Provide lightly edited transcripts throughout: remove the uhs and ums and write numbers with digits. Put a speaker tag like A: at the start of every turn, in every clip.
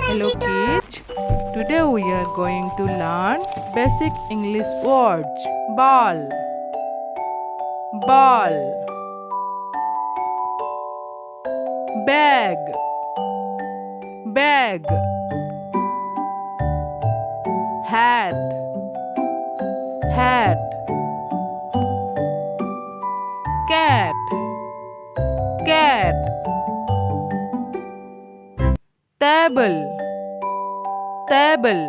A: Hello kids, today we are going to learn basic English words. Ball, ball. Bag, bag. Hat, hat. Cat, cat. Table, table.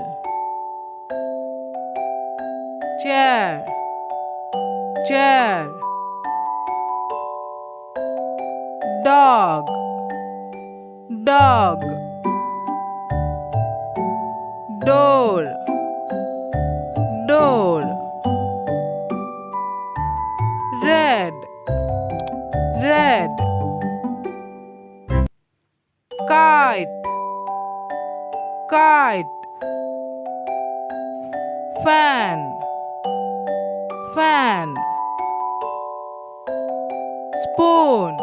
A: Chair, chair. Dog, dog. Door, door. Red, red. Kite, kite. Fan, fan. Spoon,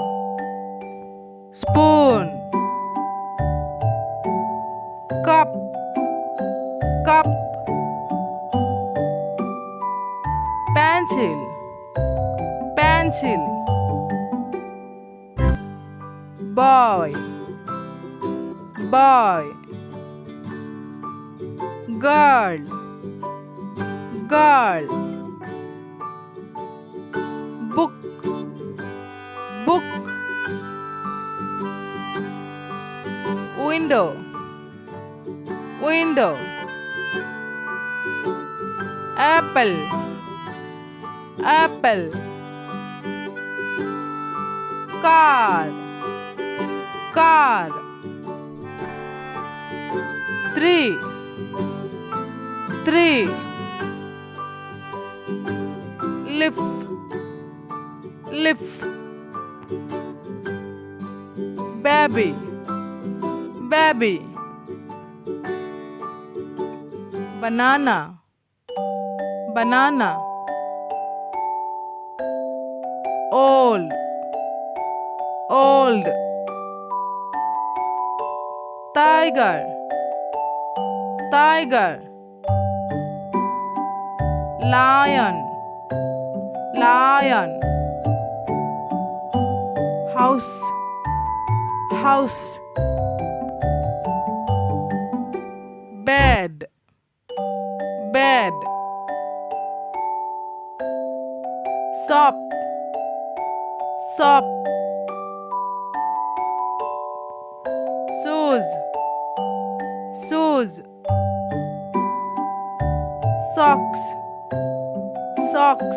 A: spoon. Cup, cup. Pencil, pencil. Boy, boy. Girl, girl. Book, book. Window, window. Apple, apple. Car, car. Tree, tree. Leaf, leaf. Baby, baby. Banana, banana. Old, old. Tiger, tiger. Lion, lion. House, house. Bed, bed. Shop, shop. Shoes, shoes. Socks, socks.